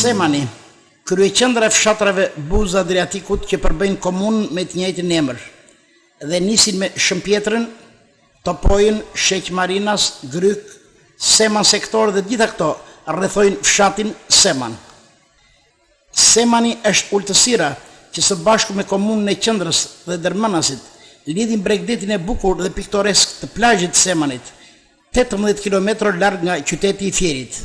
Semani, kryeqendra e fshatrave Buzë Adriatikut që përbëjnë komunë me të njëjtin emër dhe nisin me Shëmpjetrën, Topojën, Sheq Marinas, Gryk, Seman Sektor dhe gjitha këto rrethojnë fshatin Seman. Semani është ultësira që së bashku me komunën e qendrës dhe Dermanasit lidhin bregdetin e bukur dhe piktoresk të plazhit Semanit, 18 km larg nga qyteti i Fierit.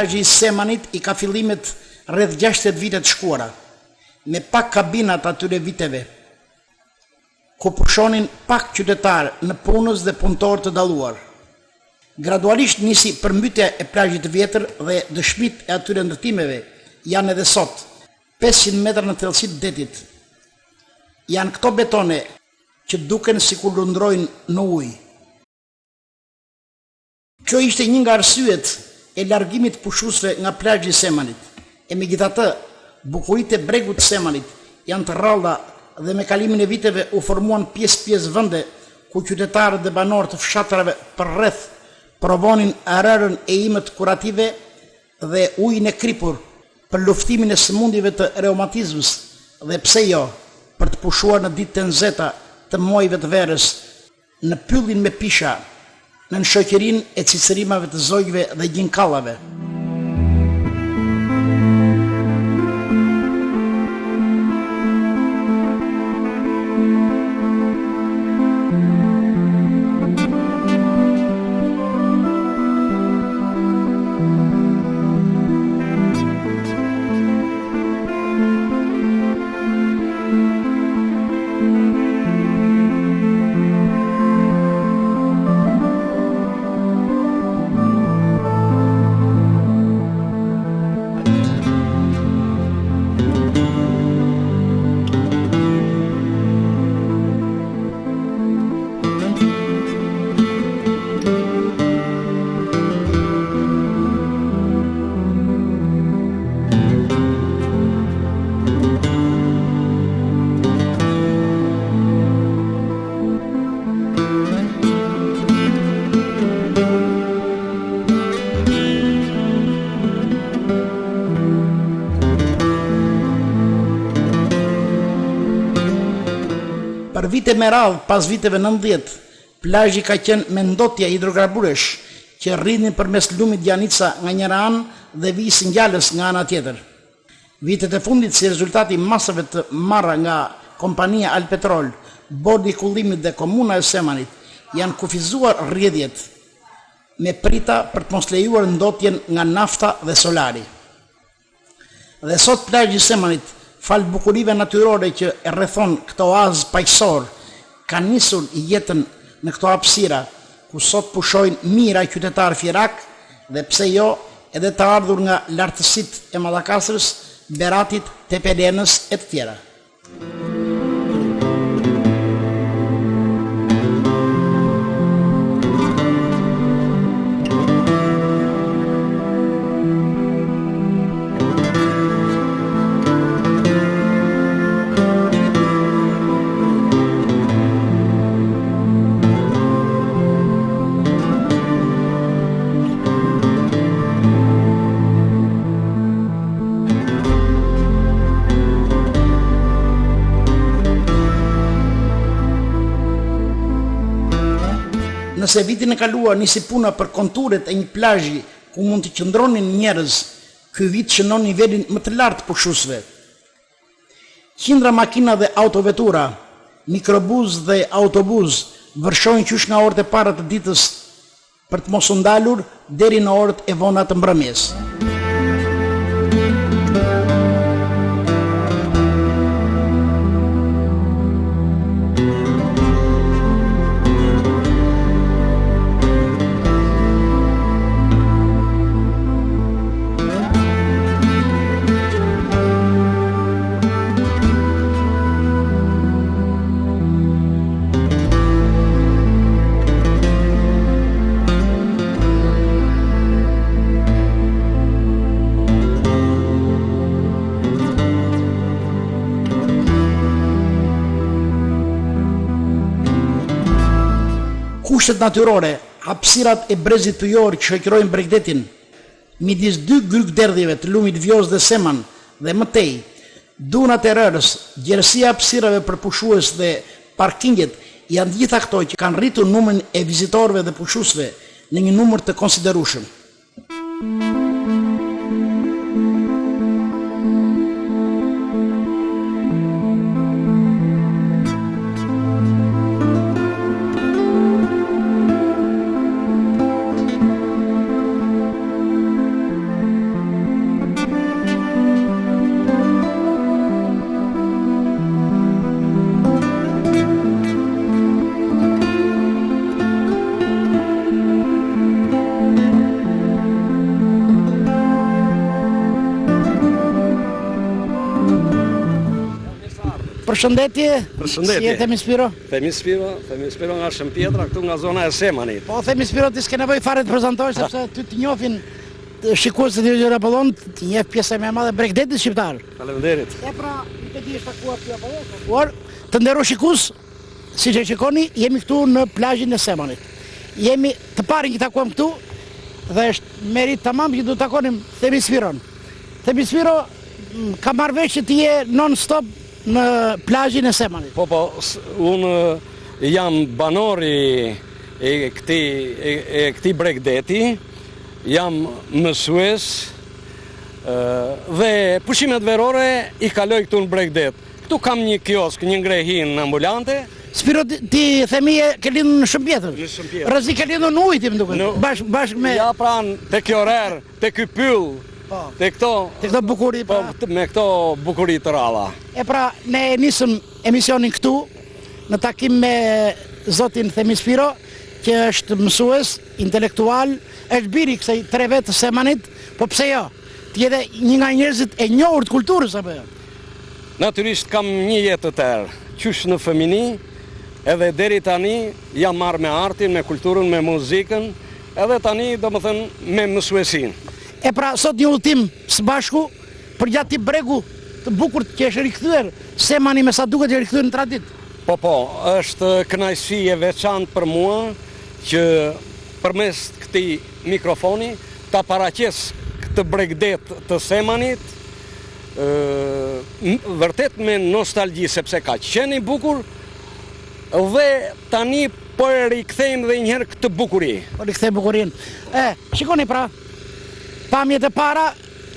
Plazhi i Semanit i ka fillimet rreth 60 vite të shkuara, me pak kabinat atyre viteve, ku pushonin pak qytetar në punës dhe punëtor të dalluar. Gradualisht nisi përmbytja e plazhit të vjetër dhe dëshmit e atyre ndërtimeve janë edhe sot, 500 metra në thellësi të detit. Janë këto betone që duken sikur lundrojnë në ujë. Kjo ishte një nga arsyet e largimit pushuesve nga plazhi i Semanit. E megjithatë, bukuritë e bregut të Semanit janë të rralla dhe me kalimin e viteve u formuan pjesë vende ku qytetarët dhe banorët të fshatrave përreth provonin arërën e imët kurative dhe ujin e kripur për luftimin e sëmundjeve të reumatizmës dhe pse jo, për të pushuar në ditët e nxehta të muajve të verës, në pyllin me pisha, në shoqërinë e cicërimave të zogjve dhe gjinkallave. Për vite me radhë, pas viteve 90, plazhi ka qenë me ndotja hidrokarburesh që rrinin përmes lumit Gjanica nga njëra anë dhe vijës Ngjales nga ana tjetër. Vitet e fundit, si rezultati i masave të marra nga kompania Alpetrol, bordi i kullimit dhe komuna e Semanit, janë kufizuar rrjedhjet me prita për të mos lejuar ndotjen nga nafta dhe solari. Dhe sot plazhi i Semanit, fal bukurive natyrore që e rrethon këtë oazë paqësor, ka nisur jetën në këto hapësira, ku sot pushojnë mijëra qytetarë fierak dhe pse jo edhe të ardhur nga lartësitë e Mallakastrës, Beratit, Tepelenës e të tjera. Nëse vitin e kaluar nisi puna për konturet e një plazhi ku mund të qëndronin njerëz, ky vit shënon nivelin më të lartë pushuesve. Qindra makina dhe autovetura, mikrobus dhe autobus vërshojnë qysh nga orët e para të ditës për të mos u ndalur deri në orët e vona të mbrëmjes. Kushtet natyrore, hapësirat e brezit pyjor që shoqërojnë Bregdetin, midis dy grykderdhjeve të lumit Vjoz dhe Seman dhe mëtej, dunat e rërës, gjerësia hapësirave për pushues dhe parkinget, janë gjitha këto që kanë rritur numrin e vizitorëve dhe pushuesve në një numër të konsiderueshëm. Përshëndetje. Përshëndetje. Si jetë Themispiro? Themispiro nga Shëmpjetra, këtu nga zona e Semanit. Po Themispiro ti s'ke nevojë fare të prezantohesh sepse ty të njohin shikuesit e Radio Apollon, ti njeh pjesën më e madhe Bregdetit shqiptar. Faleminderit. E pra, nuk e di është takuar ty apo jo, takuar. Të nderuar shikues, siç e shikoni, jemi këtu në plazhin e Semanit. Jemi të parin që takuam këtu dhe është merit tamam që do të takonim Themispiron. Themispiro ka marrë vesh që ti je non stop në plazhin e Semanit. Po, unë jam banori e këtij Bregdeti, jam mësues dhe pushimet verore i kaloj këtu në Bregdet. Këtu kam një kiosk, një ngrehin ambulante. Spiro, ti themi ke lindur në Shëmpjetër? Në Shëmpjetër. Rëzi ke lindur në ujtë, më duket. Bashkë me... Ja pran, te kjo rerë, te ky pyll, te këto bukuri, po, me këto bukuri të ralla. E pra, ne nisëm emisionin këtu, në takim me zotin Themispiro, që është mësues, intelektual, është biri kësaj 3 vetë të Semanit, po pse jo? Ti edhe një nga njerëzit e njohur të kulturës, apo jo? Natyrisht kam një jetë të tërë, qysh në fëmini, edhe deri tani jam marrë me artin, me kulturën, me muzikën, edhe tani do më thënë me mësuesin. E pra, sot një udhtim së bashku, për gjatë ti bregu të bukur që është rikthyer, Semani me sa duket që rikthyer në tradit. Po, është kënaqësi e veçantë për mua që përmes këtij mikrofoni ta paraqes këtë Bregdet të Semanit, vërtet me nostalgji sepse ka qenë i bukur dhe tani po e rikthejmë dhe njëherë këtë bukuri. Po rikthejmë bukurinë. Shikoni pra, pamjet e para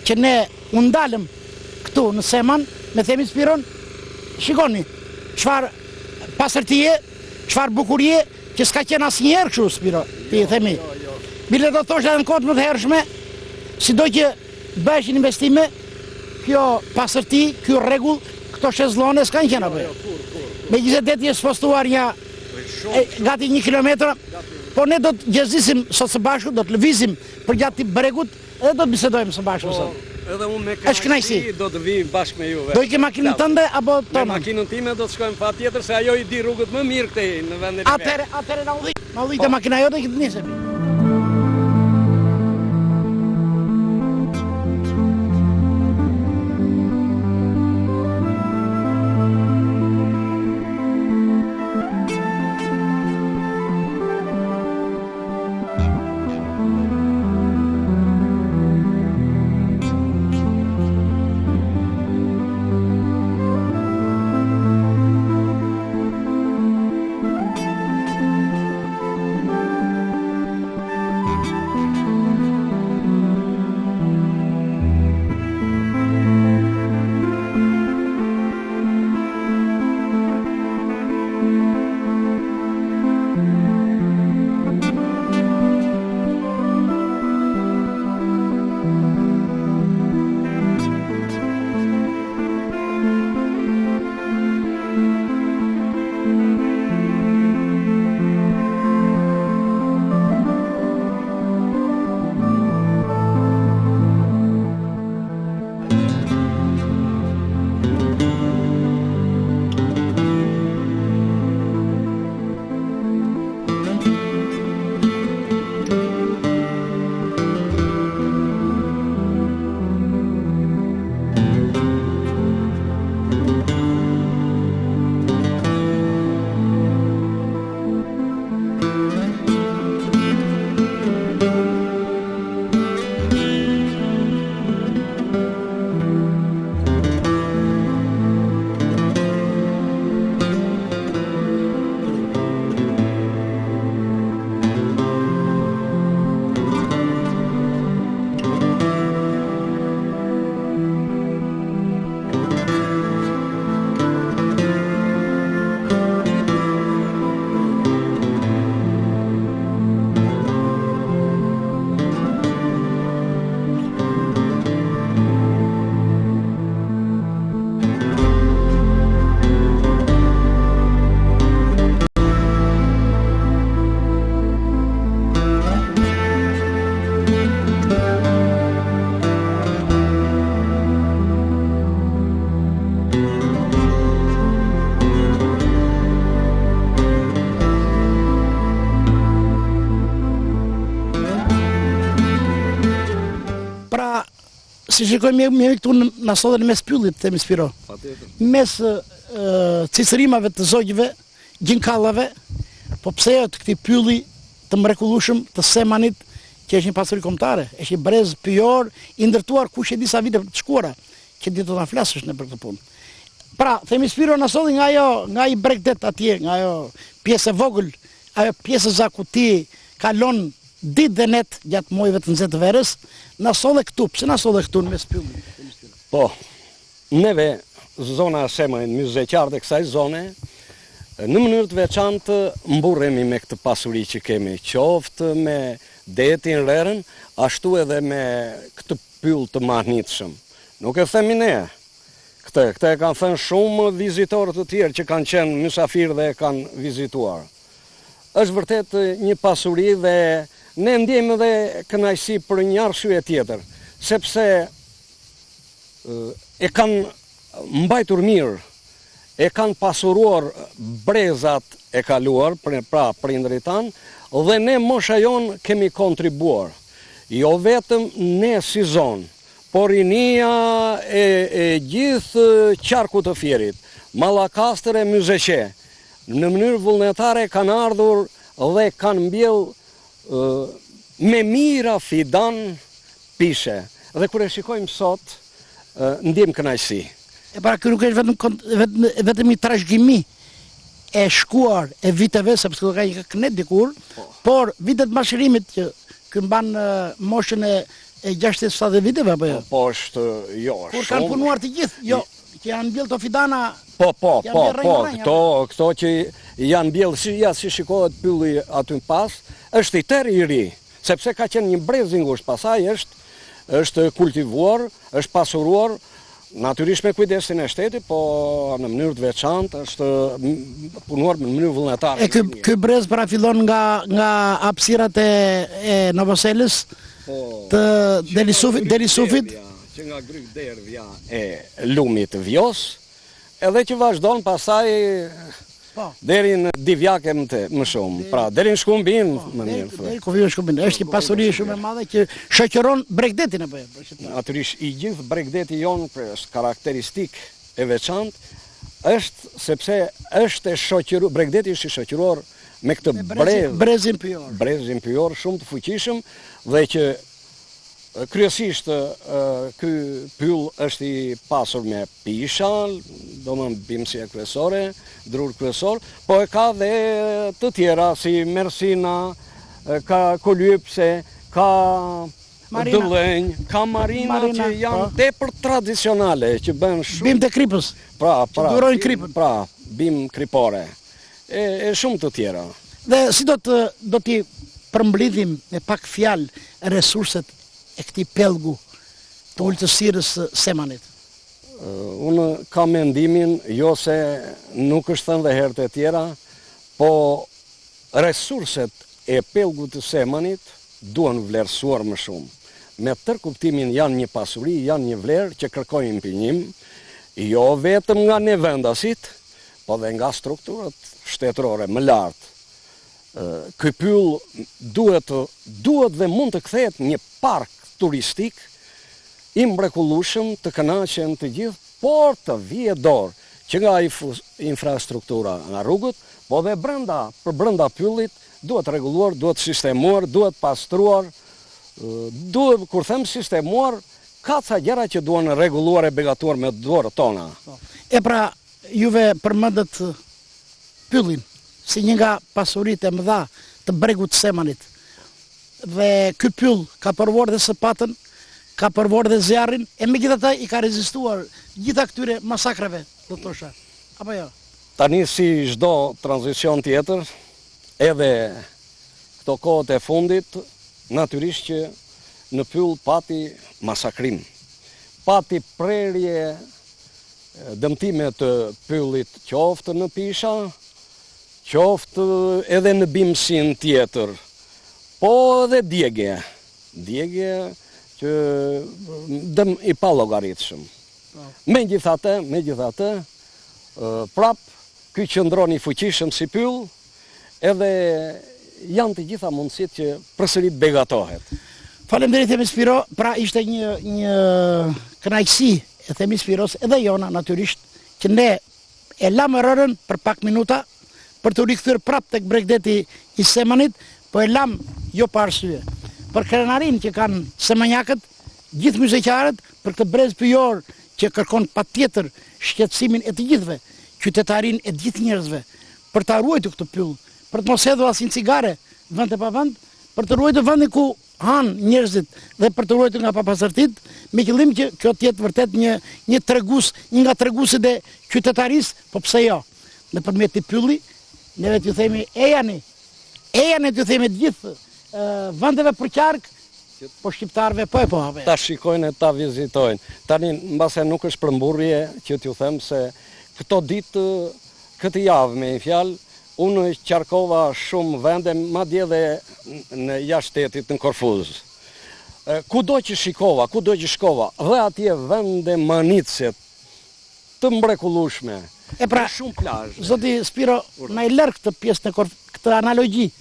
që ne u ndalëm këtu në Seman me Themispiron, shikoni çfarë pasërtie, çfarë bukurie që s'ka qenë asnjëherë kështu, Spiro, ti themi. Bile do thosh edhe në kohët më të hershme, sido që bëheshin investime, kjo pasërti, kjo rregull, këto shezllone s'kan qenë apo jo. Megjithatë deti është postuar gati 1 kilometër, po ne do të gjezisim sot së bashku, do të lëvizim për gjatë bregut edhe do të bisedojmë së bashku sot. Edhe unë me kënaqësi do të vi bashkë me juve. Do i ke makinën tënde apo tonën? Me makinën time do të shkojmë patjetër se ajo i di rrugët më mirë këtej në vendin e vet. Atëherë na udhëti makina jote që të nisemi. Si shikojmë jemi këtu në sodën mes pyllit, themi Spiro. Mes cicërimave të zogjve, gjinkallave, po pse jo të këtij pylli të mrekullueshëm të Semanit, që është një pasuri kombëtare, është një brez pyjor i ndërtuar kush e disa vite të shkuara, që di të ta flasësh në për këtë punë. Pra, themi Spiro na solli nga i bregdet atje, nga ajo pjesë e vogël, ajo pjesë zaku ti kalon ditë dhe net gjatë muajve të nxehtë të verës, na solle këtu. Pse na solle këtu në mes pyllit? Po, neve zona e Semanit, muzejqarët e kësaj zone, në mënyrë të veçantë mburremi me këtë pasuri që kemi, qoftë me detin Rerën, ashtu edhe me këtë pyll të mahnitshëm. Nuk e themi ne. Këtë e kanë thënë shumë vizitorë të tjerë që kanë qenë mysafirë dhe e kanë vizituar. Është vërtet një pasuri dhe ne ndjejmë dhe kënaqësi për një arsye tjetër, sepse e kanë mbajtur mirë, e kanë pasuruar brezat e kaluar, pra prindërit tanë, dhe ne mosha jonë kemi kontribuar. Jo vetëm ne si zonë, por rinia e gjithë qarku të Fierit, Mallakastër e Myzeqe, në mënyrë vullnetare kanë ardhur dhe kanë mbjell me mira fidan pishe. Dhe kur e shikojmë sot, ndjem kënaqësi. E para kjo nuk është vetëm një trashëgimi e shkuar e viteve, sepse këto ka një kënet dikur, por vitet mashërimit që ky mban moshën e 60-70 viteve apo jo? Po është jo shumë. Kur kanë punuar të gjithë, jo, që janë mbjell to fidana. Po, këto që janë mbjell, si shikohet pylli aty pas, është i tërë i ri, sepse ka qenë një brez i ngushtë, pastaj është kultivuar, është pasuruar, natyrisht me kujdesin e shtetit, po në mënyrë të veçantë është punuar në mënyrë vullnetare. Ky brez para fillon nga hapësirat e Novoselës, të Delisufit, që nga Gryk Derdhja e lumit Vjos, edhe që vazhdon pasaj deri në Divjake më shumë, pra deri në Shkumbin më mirë. Deri ku vjen Shkumbin, është një pasuri shumë e madhe që shoqëron Bregdetin apo jo? Natyrisht i gjithë Bregdeti jon është karakteristik e veçantë, është sepse është e shoqëruar, Bregdeti është i shoqëruar me këtë brezin pyjor. Brezin pyjor shumë të fuqishëm dhe që kryesisht ky pyll është i pasur me pisha, domethënë bimësia kryesore, drur kryesor, po e ka dhe të tjera si mersina, ka kolypse, ka dëllënj, ka marina që janë tepër tradicionale, që bën shumë bim të kripës. Që durojnë kripën. Pra, bim kripore. E shumë të tjera. Dhe si do t'i përmblidhim me pak fjalë resurset e këtij pellgu të ultësirës së Semanit? Unë kam mendimin, jo se nuk është thënë dhe herët e tjera, po resurset e pellgut të Semanit duhen vlerësuar më shumë. Me tërë kuptimin janë një pasuri, janë një vlerë që kërkojnë impinim, jo vetëm nga ne vendasit, po dhe nga strukturat shtetërore më lartë. Ky pyll duhet dhe mund të kthehet një park turistik i mrekullueshëm të kënaqen të gjithë, por të vijë dorë që nga infrastruktura nga rrugët, po dhe brenda pyllit duhet rregulluar, duhet sistemuar, duhet pastruar, duhet, kur them sistemuar, ka ca gjëra që duhen rregulluar e begatuar me dorët tona. E pra, juve përmendet pyllin si një nga pasuritë e mëdha të bregut të Semanit. Dhe ky pyll ka përvuar dhe sëpatën, ka përvuar dhe zjarrin, e megjithatë i ka rezistuar gjitha këtyre masakrave, do të thosha. Apo jo? Tani si çdo tranzicion tjetër, edhe këto kohët e fundit, natyrisht që në pyll pati masakrim, pati prerje, dëmtime të pyllit, qoftë në pisha, qoftë edhe në bimësin tjetër, po edhe djegje që dëm i pa llogaritshëm. Megjithatë, prap ky qëndron i fuqishëm si pyll, edhe janë të gjitha mundësitë që përsëri begatohet. Faleminderit themi Spiro, pra ishte një kënaqësi e themi Spiros edhe jona natyrisht që ne e lam rërën për pak minuta për të rikthyer prapë tek Bregdeti i Semanit, po e lam jo pa arsye. Për krenarin që kanë semanjakët, gjithë muziktarët, për këtë brez pyjor që kërkon patjetër shqetësimin e të gjithëve, qytetarin e gjithë njerëzve, për ta ruajtur këtë pyll, për të mos hedhur asnjë cigare vend e pa vend, për të ruajtur vendin ku han njerëzit dhe për të ruajtur nga papastërtit, me qëllim që kjo të jetë vërtet një tregus, një nga treguesit e qytetarisë, po pse jo? Nëpërmjet të pylli, neve t'ju themi ejani t'ju themi të gjithë vendeve për qark, po shqiptarëve po e po have. Ta shikojnë e ta vizitojnë. Tani, mbase nuk është përmburje që t'ju them se këto ditë, këtë javë me një fjalë, unë qarkova shumë vende, madje dhe në jashtë shtetit në Korfuz. Kudo që shikova, kudo që shkova, dhe atje vende manicet të mrekullueshme. E pra, shumë plazhe. Zoti Spiro, na i lër këtë pjesë në këtë analogji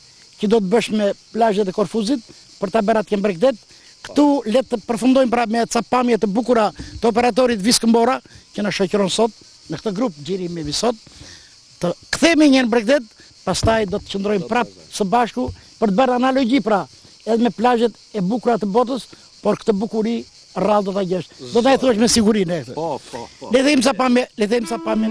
që do të bësh me plazhet e Korfuzit për ta bërë atje në Bregdet. Këtu le të përfundojmë pra me ca pamje të bukura të operatorit Viskëmbora që na shoqëron sot në këtë grup Gjiri me Visot. Të kthehemi një në Bregdet, pastaj do të qëndrojmë prapë së bashku për të bërë analogji pra edhe me plazhet e bukura të botës, por këtë bukuri rrallë do ta gjesh. Do ta e thuash me siguri ne këtë. Po. Le të them sa pamje.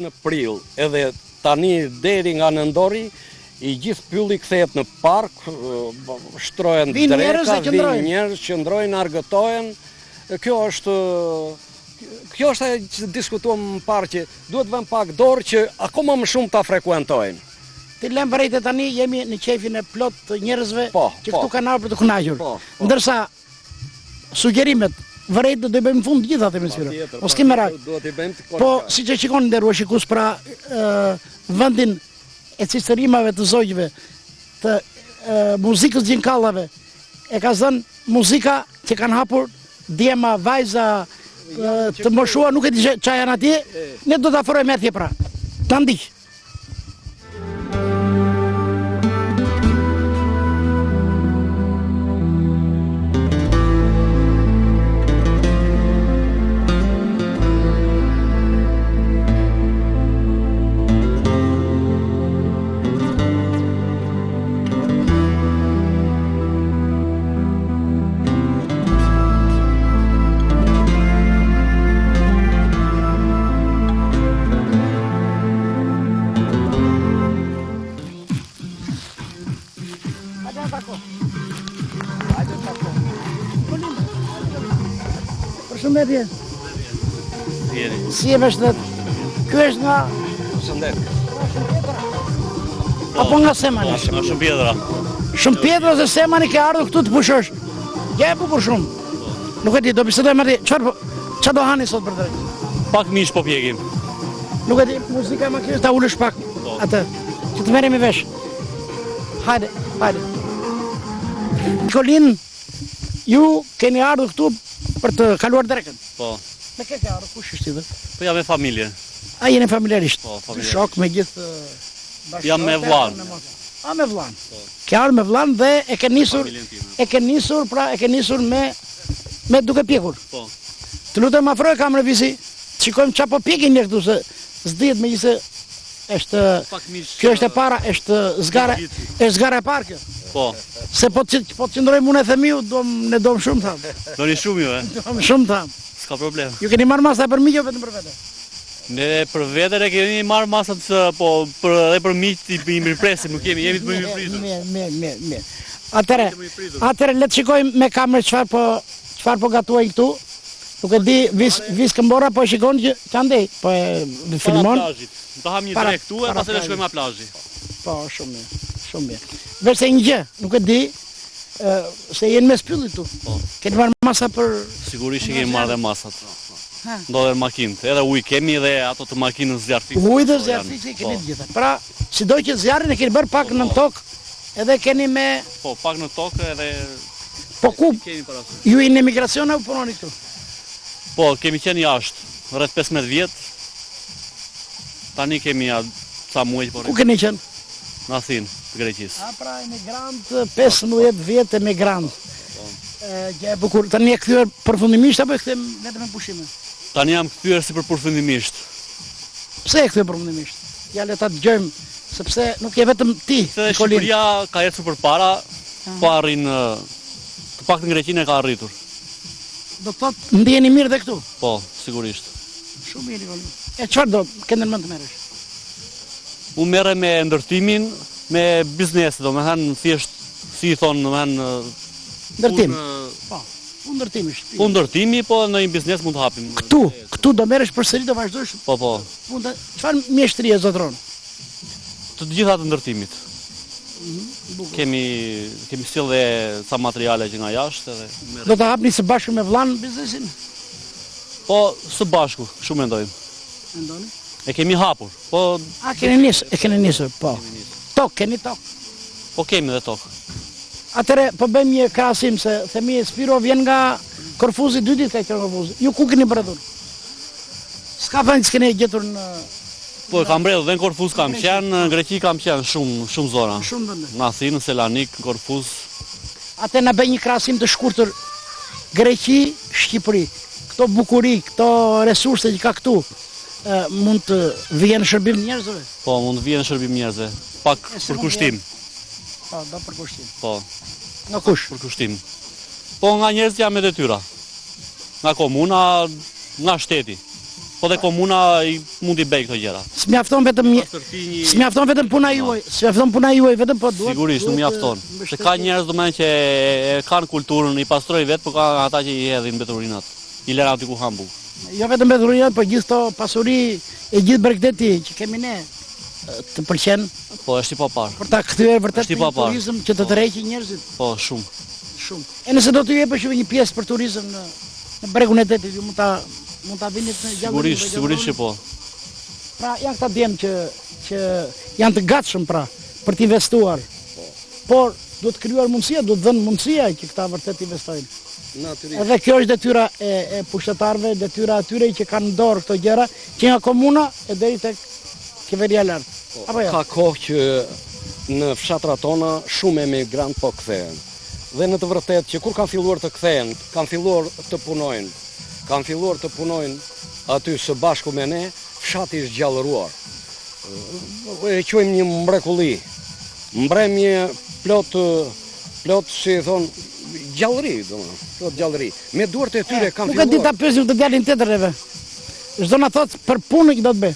Në prill, edhe tani deri nga nëndori, i gjithë pylli kthehet në park, shtrohen dreka, vinë njerëz, qëndrojnë, argëtohen. Kjo është ajo që diskutuam më parë që duhet vëmë pak dorë që akoma më shumë ta frekuentojnë. Ti lëm vërejtë tani jemi në qefin e plot të njerëzve që këtu kanë ardhur për të kënaqur. Ndërsa sugjerimet vërejtë do i bëjmë fund gjitha të Spiro. Mos kemi merak. Po siç e shikoni nderuar shikues pra vendin e cicërimave të zogjve, të muzikës gjinkalave, e ka zënë muzika që kanë hapur djema, vajza të moshuar, nuk e di çfarë janë atje, ne do ta afrojmë atje pra. Ta ndiq. Përshëndetje. Si e vështet? Ky është nga Shëndet. apo nga Semani? Nga Shumpjedra. Shumpjedra ose Semani ke ardhur këtu të pushosh. Ja e bukur shumë. Nuk e di, do bisedojmë aty. Çfarë do hani sot për drejt? Pak mish po pjekim. Nuk e di, muzika më kërë ta ullësh pak atë, që të merremi vesh. Hajde. Nikolin, ju keni ardhur këtu për të kaluar drekën. Po. Me ke ardhur, kush është ti? Po jam me familje. A jeni familjarisht? Po, familjarisht. Shok me gjithë bashkëtorë. Jam me vllain. A me vllain. Ke ardhur me vllain dhe e ke nisur me duke pjekur. Po. Të lutem afroj kamerën visi. Shikojmë çfarë po pjekin ne këtu se s'dihet megjithëse është Pak mish. kjo është e para, është zgara e parë kjo. Po. Se po të qëndrojmë unë e themiu, ne dom shumë tham. Doni shumë ju, Dom shumë tham. S'ka problem. Ju keni marrë masa për miq o vetëm për vete? Ne për vete ne kemi marrë masat po edhe për miq i mirpresim, nuk jemi të mirëpritur. Mirë. Atëre le të shikojmë me kamerë çfarë po gatuajnë këtu. Nuk e di, vis këmbora po e shikon që andej, po e filmon. Para plazhit. Do ham një drek këtu e pastaj shkojmë në plazh. Po, shumë mirë. Vetë një gjë, nuk e di, se jenë me spyllit tu. Po. Keni marrë masa për... Sigurisht që kemi marrë dhe masat. Ndodhen makinët, edhe ujë kemi dhe ato të makinës zjarrfikse. Ujë dhe zjarrfikse keni të gjitha. Pra, sido që zjarrin e keni bërë pak në tokë, edhe keni me... Po, pak në tokë edhe... Po ku? Kemi parasysh. Ju i në emigracion apo punoni këtu? Po, kemi qenë jashtë, rreth 15 vjet. Tani kemi ca muaj po. Ku keni qenë? Në Athinë, të Greqisë. A pra emigrant, 15 vjet emigrant. Gjë e bukur. Tani e kthyer përfundimisht apo e kthem vetëm me pushime? Tani jam kthyer si për përfundimisht. Pse e kthem përfundimisht? Ja le ta dëgjojmë, sepse nuk je vetëm ti, Se Nikolin. Shqipëria ka ecur përpara, po arrin të paktën në Greqinë e ka arritur. Do të thotë ndjeni mirë dhe këtu. Po, sigurisht. Shumë mirë, Nikolin. E çfarë do keni në mend të merresh? Unë merrem me ndërtimin, me biznesin, domethënë thjesht si i thon, domethënë Ndërtim. Po, punë ndërtimish. punë ndërtimi, po në një biznes mund të hapim. Këtu do merresh përsëri, do vazhdosh Po. punë. Çfarë mjeshtrie zotron? Të gjitha të ndërtimit. Kemi sjell dhe ca materiale që nga jashtë edhe merrem. Do të hapni së bashku me vllan biznesin? Po së bashku, kështu mendojmë. Mendoni? E kemi hapur, po A keni nisur, po. Keni tokë. po kemi edhe tokë. Atëre, po bëjmë një krahasim se themi Spiro vjen nga Korfuzi 2 ditë ka Korfuzi. Ju ku keni bërë? S'ka vend s'keni gjetur në Po kam mbredhur dhe në Korfuz kam qenë, në Greqi kam qenë shumë zona. shumë vende. Në Athinë, Selanik, Korfuz. Atë na bëj një krahasim të shkurtër Greqi, Shqipëri. Këto bukuri, këto resurse që ka këtu, mund të vijnë në shërbim njerëzve? Po, mund të vijë në shërbim njerëzve. Pak për kushtim. Po, do për kushtim. Po, Nga kush? për kushtim. Po nga njerëzit jam me detyra. Nga komuna, nga shteti. Po dhe komuna mund t'i bëj këto gjëra. S'mjafton vetëm puna juaj, vetëm po duhet. Sigurisht, nuk mjafton. Se ka njerëz domethënë që e kanë kulturën, i pastrojnë vetë, por ka ata që i hedhin mbeturinat. I lëran aty ku hambu. Jo vetëm mbeturinat, por gjithë to pasuri e gjithë bregdeti që kemi ne të pëlqen Po, është i papar. për ta kthyer vërtet Është i në papar. turizëm që të tërheqë njerëzit Po, shumë. shumë. E nëse do t'ju jepësh një pjesë për turizëm në bregun e detit, ju mund ta vini në gjallëri. Sigurisht që po. Pra janë këta djemë që janë të gatshëm pra për t'investuar. Por duhet krijuar mundësia, duhet dhënë mundësia që këta vërtet investojnë. Natyrisht. Edhe kjo është detyra e pushtetarëve, detyra atyre që kanë në dorë këto gjëra, që nga komuna e deri tek qeveria lart. Apo jo? Ka kohë që në fshatrat tona shumë emigrant po kthehen. Dhe në të vërtetë që kur kanë filluar të kthehen, kanë filluar të punojnë. Kanë filluar të punojnë aty së bashku me ne, fshati është gjallëruar. E quajmë një mrekulli. Mbremje plot si thon gjallëri, domethënë, plot gjallëri. Me duart e tyre kanë Nuk e di ta filluar. pyesim të djalin tjetër neve. Çdo na thot për punën që do të bëj.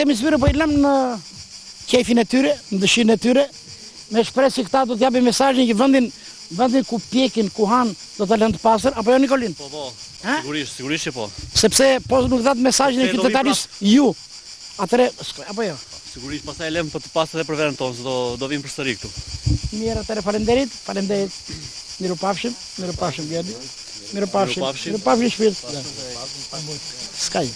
hemisferë po i lëm në kefin e tyre, në dëshirën e tyre, me shpresë që këta do t'japin mesazhin që vendin ku pjekin, ku han, do ta lënë të pastër, apo jo Nikolin? Po, sigurisht që po. Sepse po nuk dhat mesazhin e qytetarisë ju. Atëre, apo jo? Sigurisht pastaj e lëm për të pastër edhe për veten tonë, do vim përsëri këtu. Mirë, atëre faleminderit. Mirupafshim Bjerdi. Mirupafshim shpirt. Skaj.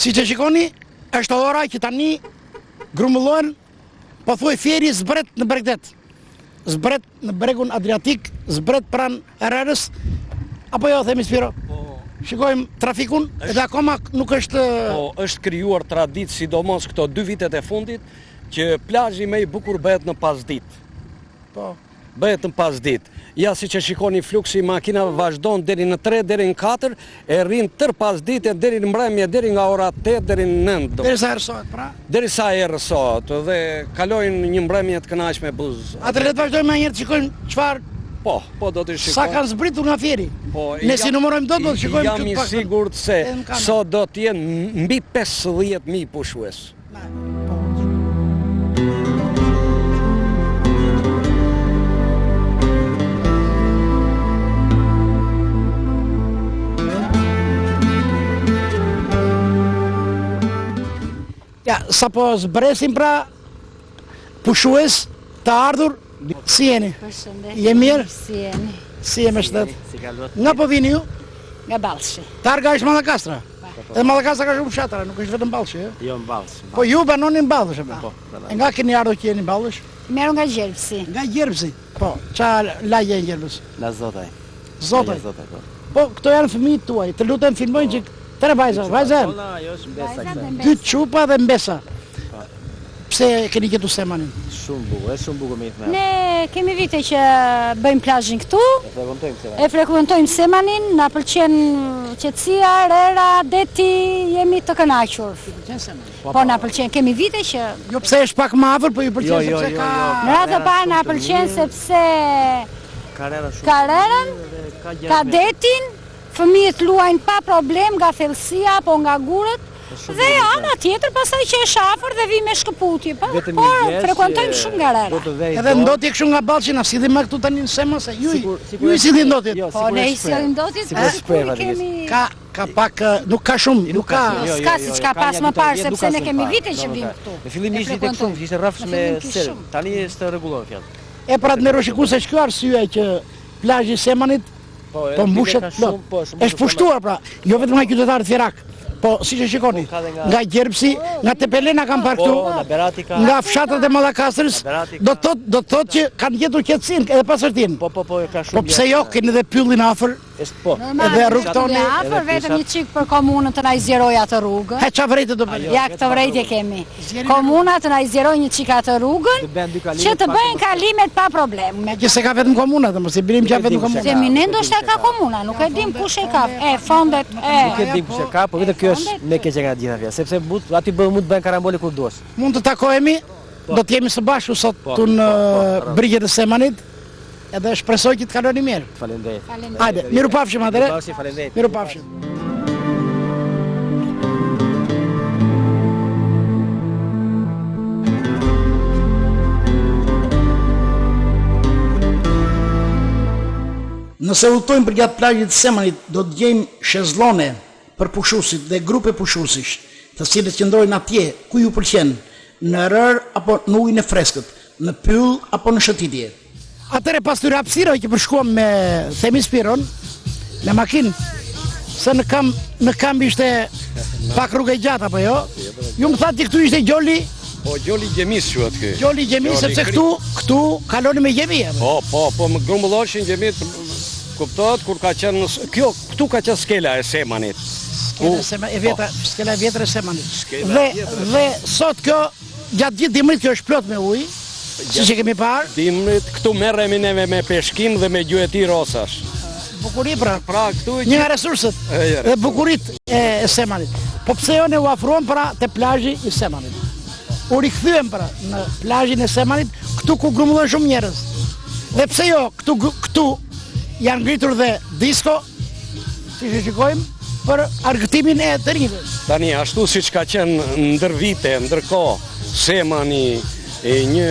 Si që shikoni, është ora që tani grumbullohen, po thuaj fjeri zbret në Bregdet. Zbret në bregun Adriatik, zbret pranë Ererës, apo jo, themi Spiro? Shikojmë trafikun, edhe akoma nuk është... Po, është krijuar traditë, sidomos këto 2 vitet e fundit, që plazhi më i bukur bëhet në pasditë. Po. Bëhet në pasditë. Ja si që shikoni fluksi makinave vazhdon deri në 3, deri në 4, e rrin tër pasditë deri në mbrëmje, deri nga ora 8 deri në 9. Derisa erësohet, pra? Derisa erësohet dhe kalojnë një mbrëmje të kënaqshme buz. Atëherë le të vazhdojmë më njëherë të shikojmë çfarë. Po, do të shikojmë. Sa kanë zbritur nga fieri? Po, ne si numërojmë do të shikojmë. Jam i sigurt se sot do të jenë mbi 50.000 pushues. Ja, sa po zbresim pra pushues të ardhur, si jeni? Je mirë? Si jeni? Si jemi shtet? Nga po vini ju? Nga Ballshi. Targa është Mallakastra? Edhe Mallakastra ka shumë fshatra, nuk është vetëm Ballshi, e? Jo, në Ballsh. Po ju banoni në Ballsh, apo? E nga keni ardhur që jeni në Ballsh? Merru nga Gjerpsi. Nga Gjerpsi? Po, qa lagje në Gjerpës? La Zotaj. Zotaj? Po. Po, këto janë fëmijët tuaj, të lutem filmojnë që... Tere vajza, vajza. 2 çupa dhe mbesa. pse keni gjetur Semanin? Shumë bukur, shumë bukur me i thme. Ne kemi vite që bëjmë plazhin këtu, e frekuentojmë Semanin, na pëlqen qetësia, rera, deti, jemi të kënaqur. Po na pëlqen, kemi vite që... Jo pse është pak më afër, po ju pëlqen sepse ka... Në radhë të parë na pëlqen sepse ka rerën, ka detin, fëmijët luajnë pa problem nga thellësia apo nga gurët, dhe ana tjetër pastaj që është afër dhe vi me shkëputje, por frekuentojmë shumë nga rera. Edhe ndotje kështu nga Ballçi na sillim më këtu tani në Semës, ju i sillim ndotjet. Po ne i sillim ndotjet, sikur kemi... Ka pak, nuk ka shumë, nuk ka... S'ka si që ka pas më parë, sepse ne kemi vite që vim këtu. Në fillim ishte tek shumë, ishte rrafsh me sel, tani është rregullor fjalë. E pra të nero shikues se kjo arsye që plazhi i Semanit po mbushet plot. Është pushtuar pra, jo vetëm nga qytetarët Firak. Po, si që shikoni, nga Gjerpsi, nga Tepelena kam parë këtu, nga fshatrat e Mallakastrës, do të thotë që kanë gjetur qetësinë edhe pasërtinë. Po pse jo, keni edhe pyllin afër, edhe rrugtoni. Afër vetëm një çik për komunën të na i zgjeroj atë rrugën. He çfarë vrejtë do bëni? Ja këtë vrejtje kemi. Komuna të na i zgjeroj një çik atë rrugën, që të bëjnë kalimet pa problem. Që se ka vetëm komuna, mos i birim që ka vetëm komuna. Themi ne ndoshta ka komuna, nuk e dim kush e ka. Fondet Nuk e dim kush e ka, po vetëm kjo është me keqe nga gjitha fjalë, sepse aty mund të bëjnë karambole kur duash. Mund të takohemi, do të jemi së bashku sot tu në brigjet e Semanit, edhe shpresoj që të kaloni mirë. Faleminderit. Hajde, mirupafshim atëre. Faleminderit. Mirupafshim. Nëse udhtojmë për gjatë plazhit të Semanit, do të gjejmë shezllone për pushuesit dhe grupe pushuesish, të cilët qëndrojnë atje ku ju pëlqen, në rër apo në ujin e freskët, në pyll apo në shëtitje. Atëre pas tyre hapësirave që përshkuam me Themi Spiron, me makinë, se në kamp ishte pak rrugë e gjatë apo jo, ju më thatë që këtu ishte Gjoli. Po, Gjoli Gjemis quhet ky. Gjoli Gjemis, sepse këtu kaloni me gjemi. Po, më grumbulloshin gjemit, kuptohet kur ka qenë këtu ka qenë skela e Semanit. Skela e vjetër e Semanit. Dhe sot kjo, gjatë gjithë dimrit kjo është plot me ujë, si që kemi parë. Dimrit, këtu merremi neve me peshkim dhe me gjueti rosash. Bukuri pra, këtu një nga resurset dhe bukurit e Semanit. Po pse jo ne u afruam pra te plazhi i Semanit. U rikthyem pra në plazhin e Semanit, këtu ku grumbullojnë shumë njerëz. Dhe pse jo, këtu janë ngritur dhe disko, si që shikojmë, për argëtimin e të rinjve. Tani, ashtu si që ka qenë ndër vite, ndërkohë, Semani një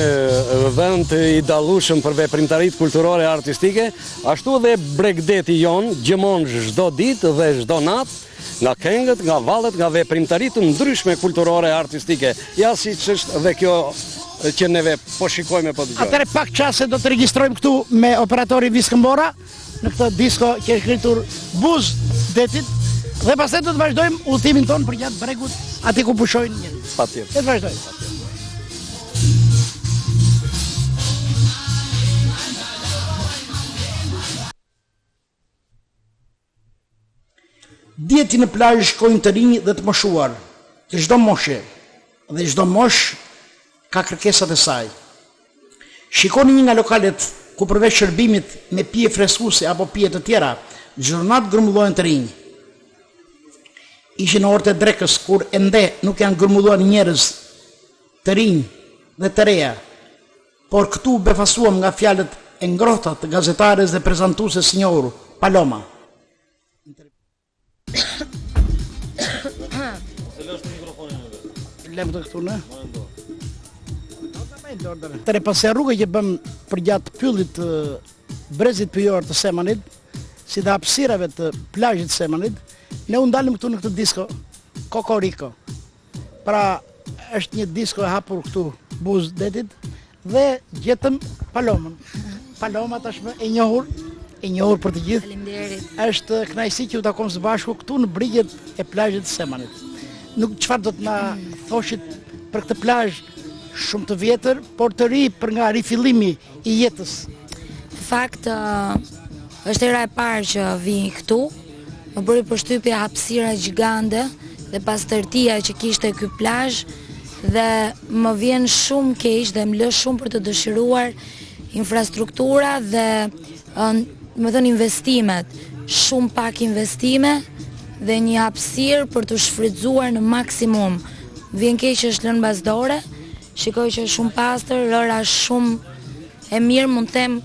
vend i dallueshëm për veprimtaritë kulturore e artistike, ashtu dhe Bregdeti jon gjemon çdo ditë dhe çdo natë nga këngët, nga vallet, nga veprimtaritë ndryshme kulturore e artistike. Ja si që është dhe kjo që neve po shikojmë e po dëgjojmë. Atëre pak çase do të regjistrojmë këtu me operatori Viskëmbora në këtë disko që është ngritur Buz Detit dhe pastaj do të vazhdojmë udhëtimin ton për gjatë bregut aty ku pushojnë njerëzit. Patjetër. Le të vazhdojmë. Djeti në plazh shkojnë të rinj dhe të moshuar, të çdo moshe, dhe çdo mosh ka kërkesat e saj. Shikoni një nga lokalet ku përveç shërbimit me pije freskuese apo pije të tjera, gjurnat grumbullohen të rinj. Ishin orët e drekës kur ende nuk janë grumbulluar njerëz të rinj dhe të reja, por këtu befasuam nga fjalët e ngrohta të gazetares dhe prezantueses së njohur, Paloma. Lem të këtu në? Tëre pas e rrugë që bëm për gjatë pyllit brezit pyjor të Semanit, si dhe hapësirave të plazhit të Semanit, ne u ndalim këtu në këtë disko, Kokoriko. Pra, është një disko e hapur këtu Buz Detit, dhe gjetëm Palomën. Paloma tashmë e njohur për të gjithë. Faleminderit. Është kënaqësi që u takom së bashku këtu në brigjet e plazhit të Semanit. Nuk çfarë do të na thoshit për këtë plazh shumë të vjetër, por të ri për nga rifillimi i jetës. Në fakt, është era e parë që vij këtu, më bëri përshtypje hapësira gjigande dhe pastërtia që kishte ky plazh, dhe më vjen shumë keq dhe më lë shumë për të dëshiruar infrastruktura dhe më thënë investimet, shumë pak investime dhe një hapësirë për të shfrytzuar në maksimum. Vjen keq që është lënë bazdore, shikoj që është shumë pastër, rëra shumë e mirë, mund të them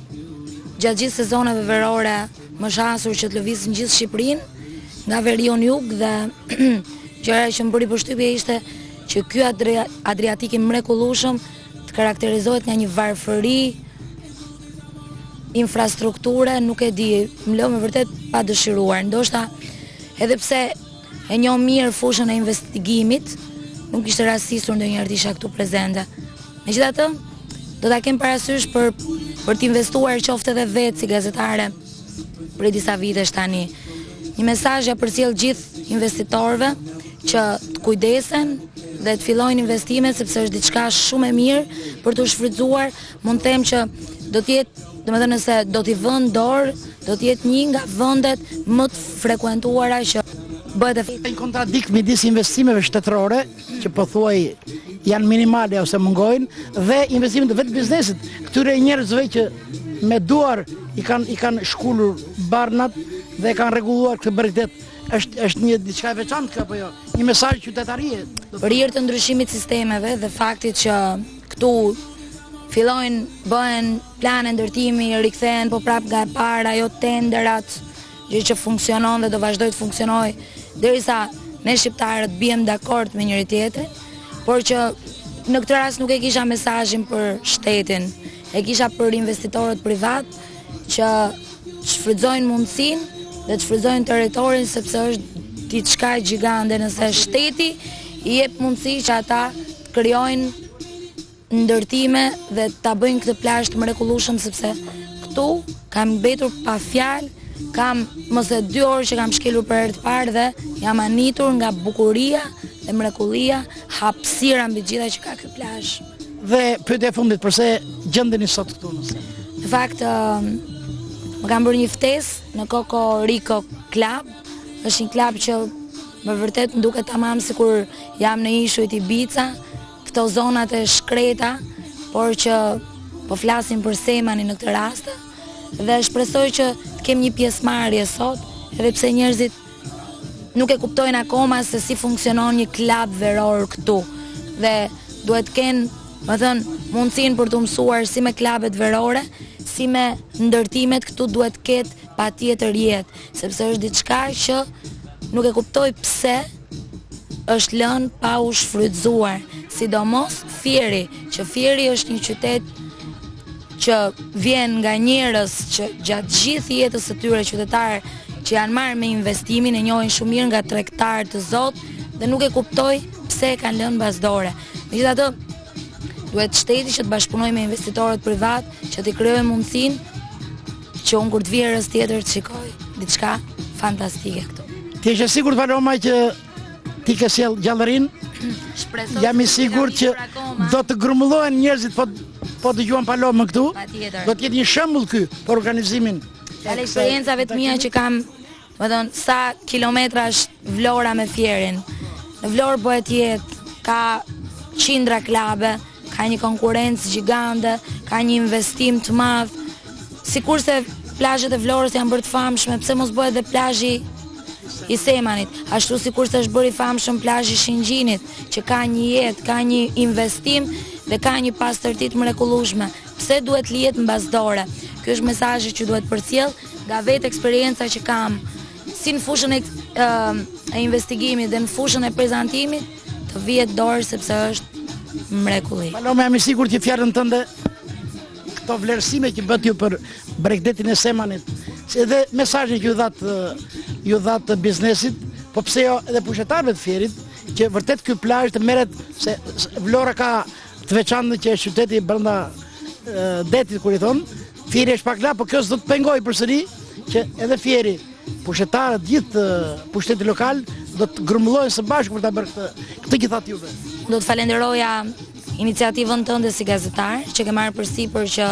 gjatë gjithë sezoneve verore më shasur që të lëvizin gjithë Shqipërinë, nga verion jug dhe gjëra që më bëri përshtypje ishte që ky Adriatik i mrekullueshëm të karakterizohet nga një varfëri, infrastrukture, nuk e di, më lë me vërtet pa dëshiruar. Ndoshta edhe pse e njoh mirë fushën e investigimit, nuk ishte rastisur ndonjëherë të isha këtu prezente. Megjithatë, do ta kem parasysh për të investuar qoftë edhe vetë si gazetare për disa vitesh tani. Një mesazh ja përcjell gjithë investitorëve që të kujdesen dhe të fillojnë investimet sepse është diçka shumë e mirë për të shfrytzuar. Mund të them që do të jetë, domethënë se do t'i vënë dorë, do të jetë një nga vendet më të frekuentuara që bëhet një kontradikt midis investimeve shtetërore që pothuaj janë minimale ose mungojnë dhe investimet e vetë biznesit. Këtyre njerëzve që me duar i kanë shkullur barnat dhe kanë rregulluar këtë baritet, është një diçka e veçantë apo jo? Një mesazh qytetarie. Për hir të ndryshimit sistemeve dhe faktit që këtu fillojnë bëhen plane ndërtimi, rikthehen po prap nga e para, jo tenderat, gjë që funksionon dhe do vazhdoj të funksionoj derisa ne shqiptarët bijem dakord me njëri tjetrin, por që në këtë rast nuk e kisha mesazhin për shtetin, e kisha për investitorët privat që shfrytëzojnë mundësinë dhe të shfrytëzojnë territorin sepse është diçka gjigande nëse shteti i jep mundësi që ata të krijojnë ndërtime dhe ta bëjnë këtë plazh të mrekullueshëm sepse këtu kam mbetur pa fjalë, kam mos e 2 orë që kam shkelur për herë të parë dhe jam anitur nga bukuria dhe mrekullia, hapësira mbi gjitha që ka ky plazh. Dhe pyetja e fundit, pse gjendeni sot këtu nëse? Në fakt, më kam bërë një ftesë në Coco Rico Club. Është një klub që më vërtet më duket tamam sikur jam në ishujt Ibiza, këto zonat e shkreta, por që po flasim për Semanin në këtë rast. Dhe shpresoj që të kem një pjesëmarrje sot, edhe pse njerëzit nuk e kuptojnë akoma se si funksionon një klub veror këtu. Dhe duhet të kenë, më thënë, mundësinë për të mësuar si me klubet verore, si me ndërtimet këtu duhet të ketë patjetër jetë, sepse është diçka që nuk e kuptoj pse është lënë pa u shfrytzuar, sidomos Fieri, që Fieri është një qytet që vjen nga njerëz që gjatë gjithë jetës së tyre qytetarë që janë marrë me investimin, e njohin shumë mirë nga tregtarë të Zot dhe nuk e kuptoj pse e kanë lënë bazdore. Megjithatë, duhet shteti që të bashkëpunojë me investitorët privat, që t'i krijojë mundësinë që unë kur të vjerës tjetër të shikoj diçka fantastike këtu. Ti je sigurt Paloma që ti ke sjell gjallërin? Jam i sigurt që do të grumbullohen njerëzit po dëgjuan Palomën këtu. Do të jetë një shembull ky për organizimin. Ka eksperiencave të mia që kam, më thon, sa kilometra është Vlora me Fierin. Në Vlorë bëhet jetë, ka qindra klabe, ka një konkurrencë gjigande, ka një investim të madh. Sikurse plazhet e Vlorës janë bërë të famshme, pse mos bëhet edhe plazhi i Semanit, ashtu sikurse është bërë i famshëm plazhi i Shingjinit, që ka një jetë, ka një investim dhe ka një pastërti të mrekullueshme. Pse duhet lihet mbasdore? Ky është mesazhi që duhet përcjell nga vetë eksperjenca që kam, si në fushën e investigimit dhe në fushën e prezantimit, të vihet dorë sepse është mrekulli. Paloma, jam i sigurt që fjalën tënde, këto vlerësime që bët ju për Bregdetin e Semanit, edhe mesazhin që ju dhat biznesit, po pse jo edhe pushtetarëve të Fierit, që vërtet ky plazh të merret se Vlora ka të veçantë që është qyteti brenda detit kur i thon, Fieri është pak la, po kjo s'do të pengoj përsëri që edhe Fieri, pushtetarët, gjithë pushteti lokal do të grumbullohen së bashku për ta bërë këtë që thatë juve. Do të falenderoja iniciativën tënde si gazetar, që ke marrë përsipër që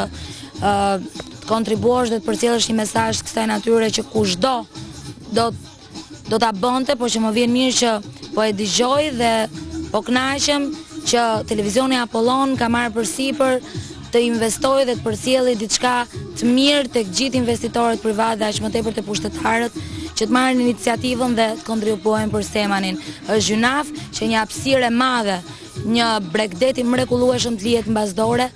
të kontribuosh dhe të përcjellësh një mesazh të kësaj natyre që kushdo do ta bënte, por që më vjen mirë që po e dëgjoj dhe po kënaqem që televizioni Apollon ka marrë përsipër të investojë dhe të përcjellë diçka të mirë tek gjithë investitorët privat dhe aq më tepër te pushtetarët, që të marrin iniciativën dhe të kontribuojnë për Semanin. Është gjynaf që një hapësirë e madhe, një bregdet i mrekullueshëm të lihet mbasdore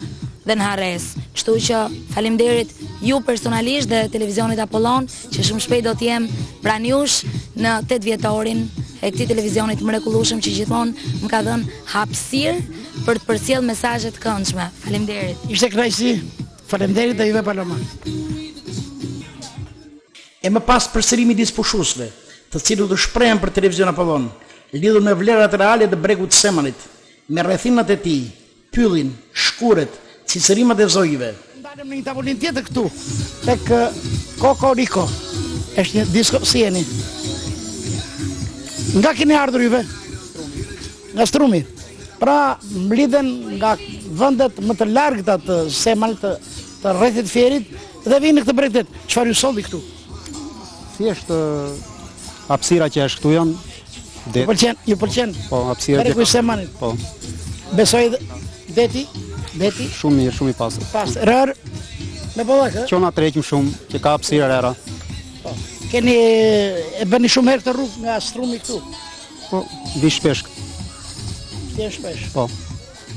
dhe në harres. Kështu që faleminderit ju personalisht dhe televizionit Apollon, që shumë shpejt do të jem pranë jush në 8 vjetorin e këtij televizionit mrekullueshëm që gjithmonë më ka dhënë hapësirë për të përcjellë mesazhe të këndshme. Faleminderit. Ishte kënaqësi. Faleminderit dhe juve Paloma. E më pas përsërimi i dispushusve, të cilët u shprehen për televizion Apollon, lidhur me vlerat reale të bregut të Semanit, me rrethinat e tij, pyllin, shkuret, cicërimat e zojve. Ndalem në një tavolinë tjetër këtu, tek Kokoriko. Është një disko, si jeni? Nga keni ardhur juve? Nga Strumi. Pra mblidhen nga vendet më të largëta të Semanit, të rrethit Fierit dhe vinë në këtë bregdet. Çfarë ju solli këtu? Thjesht hapësira që është këtu janë. Ju pëlqen? Po, hapësira që ka Semanit. Po. Besoj deti? Shumë mirë, shumë i pastër. Pastër, rër me bollak, ë? Qona tregim shumë që ka hapësira rera. Po. Keni e bëni shumë herë të rrugë nga Strumi këtu? Po, vi shpesh. Vjen shpesh. Po.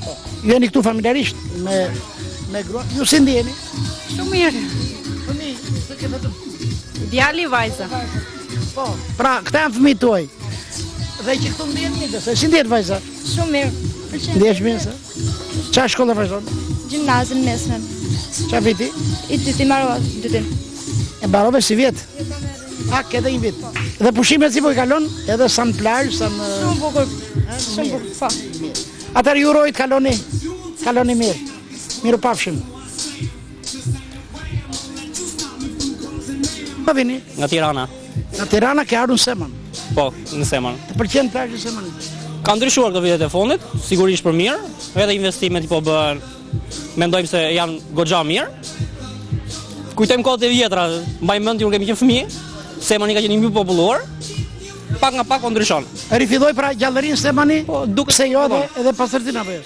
Po. Ju jeni këtu familjarisht me grua. Ju si ndjeni? Shumë mirë. Fëmijë, të ke vetëm djali vajza. Po. Pra, këta janë fëmijët tuaj. Dhe që këtu ndjen mirë, se si ndjet vajza? Shumë mirë. Ndjesh mirë se? Qa shkolla vazhdon? Gjimnazin mesmen. Qa viti? I dyti marrova dytin. E mbarove si vjet? Ak, edhe një vit. Dhe pushimet si po i kalon? Edhe sa në plazh, sa në... Shumë bukur. Shumë bukur, po. Atër ju uroj të kaloni mirë. Miru pafshim. Më vini? Nga Tirana. Nga Tirana ke ardhur në Seman? Po, në Seman. Të pëlqen plazhi i Semanit? Ka ndryshuar këto vitet e fundit, sigurisht për mirë, edhe investimet i po bëhen, mendojmë se janë goxha mirë. Kujtojmë kohët e vjetra, mbaj mend kur kemi qenë fëmijë, Semani ka qenë më i populluar, pak nga pak po ndryshon. Rifilloi pra gjallërinë Semani, po, duke se jo edhe pastërtinë apo jo?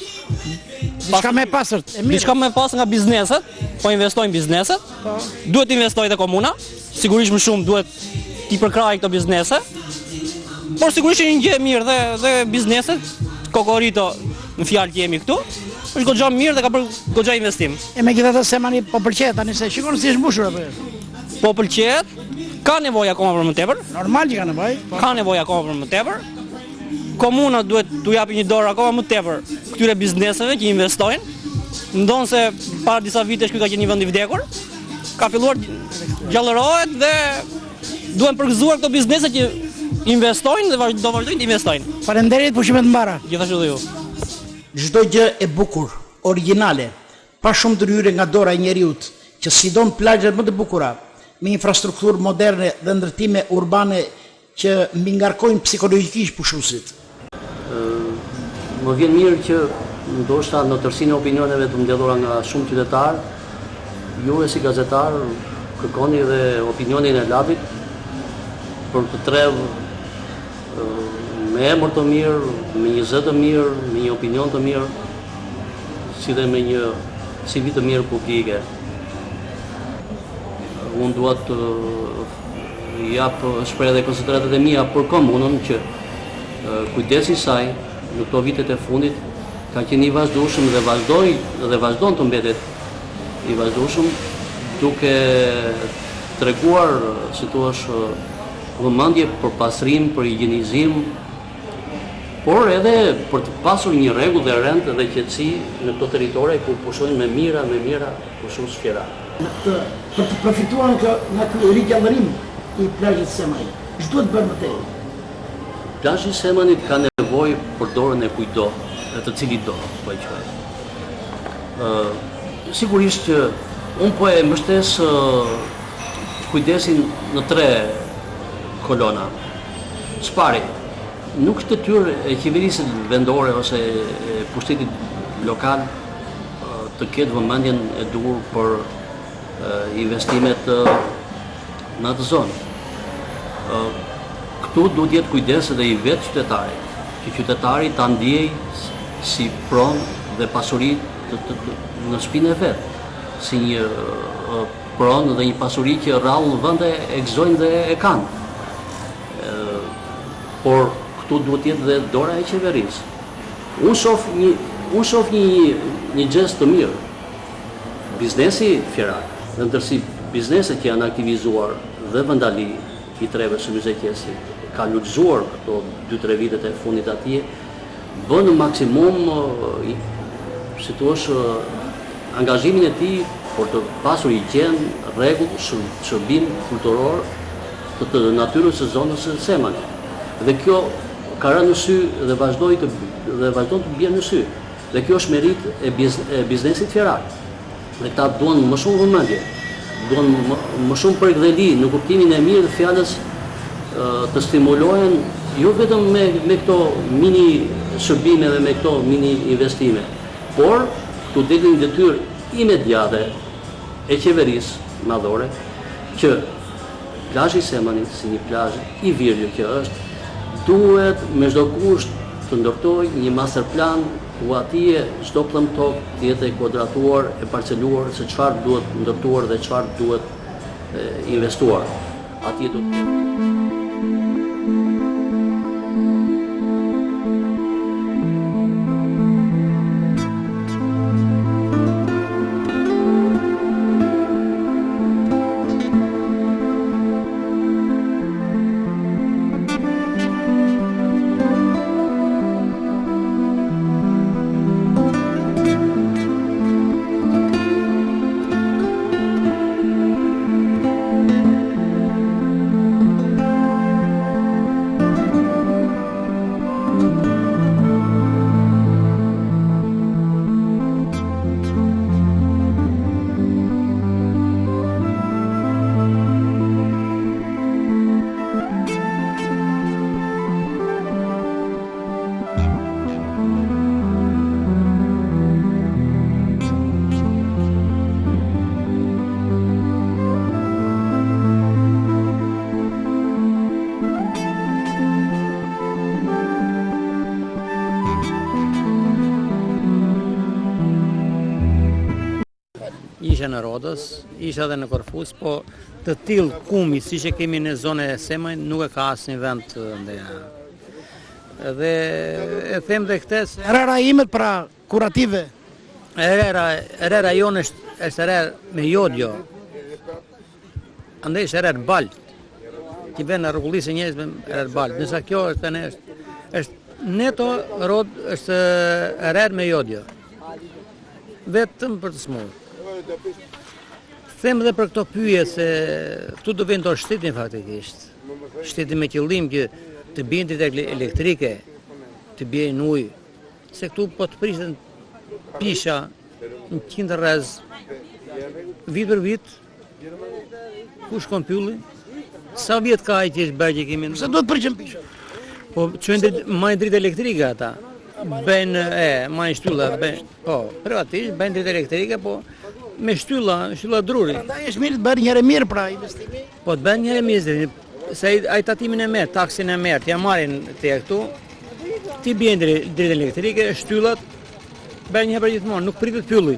Diçka më e pastërt, e mirë. Diçka më e pastërt nga bizneset, po investojnë bizneset. Po. Duhet të investojë te komuna, sigurisht më shumë duhet t'i përkrahë këto biznese. Por sigurisht një gjë e mirë dhe bizneset, Kokorito në fjalë që jemi këtu, është goxha mirë dhe ka bërë goxha investim. E megjithatë Semani po pëlqet tani se shikon si është mbushur apo jo? Po pëlqet, ka nevojë akoma për më tepër. Normal që ka nevojë. Po. Ka nevojë akoma për më tepër. Komuna duhet t'u japë një dorë akoma më tepër këtyre bizneseve që investojnë. Ndonse para disa vitesh ky ka qenë një vend i vdekur. Ka filluar gjallërohet dhe duhen përgëzuar këto biznese që investojnë dhe do vazhdojnë të investojnë. Faleminderit, pushimet mbara. Gjithashtu dhe ju. Çdo gjë e bukur, origjinale, pa shumë ndryrë nga dora e njeriut, që sidon plazhet më të bukura, me infrastrukturë moderne dhe ndërtime urbane që mbi ngarkojnë psikologjikisht pushuesit. Më vjen mirë që ndoshta në tërësinë e opinioneve të mbledhura nga shumë qytetarë, ju si gazetar kërkoni dhe opinionin e labit për të trevë me emër të mirë, me një zë të mirë, me një opinion të mirë, si dhe me një CV të mirë publike. Unë duat të japë shpreh dhe konsideratët e mia për komunën që kujdesi saj në këto vitet e fundit ka qenë i vazhdueshëm dhe vazhdon të mbetet i vazhdueshëm, duke treguar, si thua, vëmendje për pastrim, për higjienizim, por edhe për të pasur një rregull dhe rend dhe qetësi në këto territore ku pushojnë me mira pushues fqera. Për të përfituar nga ky rigjallërim i plazhit Semanit, ç'duhet bërë më tej? Plazhi i Semanit ka nevojë për dorën e kujdo, e të cilit do, po e quaj. Sigurisht që unë po e mbështes kujdesin në 3 kolona. Spari, nuk është detyrë e qeverisë vendore ose e pushtetit lokal të ketë vëmendjen e duhur për investimet në atë zonë. Këtu duhet jetë kujdes edhe i vetë qytetarit, që qytetari ta ndjej si pronë dhe pasuri në shtëpinë e vet, si një pronë dhe një pasuri që rrallë në vende e gëzojnë dhe e kanë. Por këtu duhet jetë dhe dora e qeverisë. Unë shoh një gjest të mirë. Biznesi fjerak, në ndërsi bizneset që janë aktivizuar dhe vendali i treve së Myzekesi ka luxuar këto 2-3 vitet e fundit atje, bën maksimum si thua angazhimin e tij për të pasur higjenë, rregull, shërbim kulturor të natyrës së zonës së Semanit. Dhe kjo ka rënë në sy dhe vazhdon të bjerë në sy. Dhe kjo është merit e biznesit fjerak. Dhe këta duan më shumë vëmendje, duan më shumë përktheli në kuptimin e mirë të fjalës, të stimulohen jo vetëm me këto mini shërbime dhe me këto mini investime, por të delin detyrë imediate e qeverisë madhore që plazhi i Semanit, si një plazh i virgël që është, duhet me çdo kusht të ndërtojë një master plan ku atje çdo pllëm tokë të jetë e kuadratuar, e parceluar se çfarë duhet ndërtuar dhe çfarë duhet investuar. Atje do të isha në Rodës, isha edhe në Korfuz, po të tillë kumi si që kemi në zonën e Semajnë nuk e ka asnjë vend ndeja. Dhe e them dhe këtë se Erera imet pra kurative. Erera jonë është erer me jodjo. Andaj është erer balt. Ti vjen në rrugullisë njerëz me erer balt. Nësa kjo është neto Rod është erer me jodjo. Vetëm për të smur. Them dhe për këto pyetje se këtu do vendon shtetin faktikisht. Shteti me qëllim që të bien drejt elektrike, të bien ujë, se këtu po të prishten pisha në 100 rrez vit për vit. Ku shkon pylli? Sa vjet ka ai që është bërë që kemi? Se do të përqen pisha. Po çojnë majnë dritë elektrike ata. Bën majnë shtylla, po, privatisht bën dritë elektrike, po me shtylla druri. Prandaj është mirë të bërë njëherë mirë pra investimi. Po të bën njëherë mirë, se ai tatimin e merr, taksin e merr, t'ia marrin te këtu. Ti bën dritë elektrike, shtyllat bën një herë për gjithmonë, nuk pritet pylli.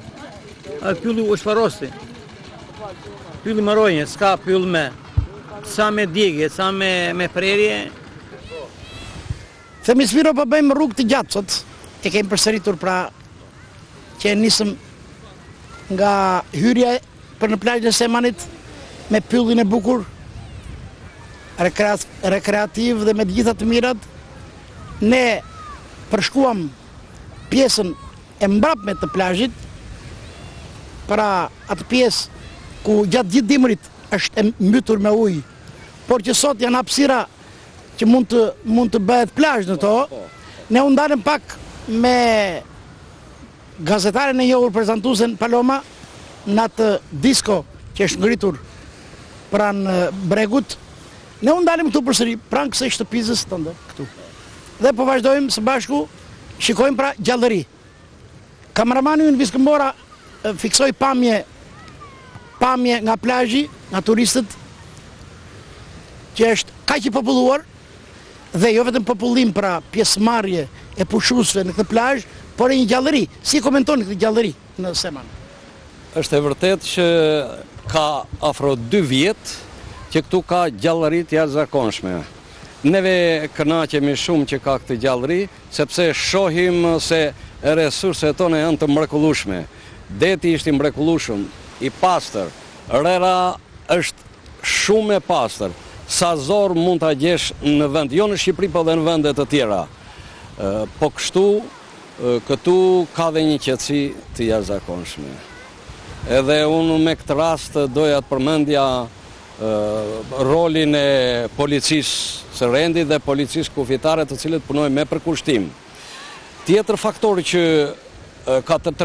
Ai pylli u shfarosti. Pylli marronje, s'ka pyll me sa me djegje, sa me prerje. Themi Smiro po bëjmë rrugë të gjatë sot. E kemi përsëritur pra që nisëm nga hyrja për në plazhin e Semanit me pyllin e bukur, rekreativ dhe me të gjitha të mirat. Ne përshkuam pjesën e mbrapme të plazhit, pra atë pjesë ku gjatë gjithë dimrit është mbytur me ujë, por që sot janë hapësira që mund të bëhet plazh në to. Ne u ndalëm pak me gazetaren e njohur prezantuesen Paloma në atë disko që është ngritur pranë bregut. Ne u ndalëm këtu përsëri pranë kësaj shtëpisë tënde këtu. Dhe po vazhdojmë së bashku, shikojmë pra gjallëri. Kameramani ynë Viskëmbora fiksoi pamje nga plazhi, nga turistët, që është kaq i populluar. Dhe jo vetëm popullim pra pjesëmarrje e pushuesve në këtë plazh, por e një gjallëri. Si komentoni këtë gjallëri në Seman? Është e vërtet që ka afro 2 vjet që këtu ka gjallëri të jashtëzakonshme. Neve kënaqemi shumë që ka këtë gjallëri, sepse shohim se resurset tona janë të mrekullueshme. Deti ishte i mrekullueshëm, i pastër. Rera është shumë e pastër. Sa zor mund ta gjesh në vend, jo në Shqipëri, po edhe në vende të tjera. Po kështu, këtu ka dhe një qetësi të jashtëzakonshme. Edhe unë me këtë rast doja të përmendja rolin e policisë së rendit dhe policisë kufitare, të cilët punojnë me përkushtim. Tjetër faktor që ka të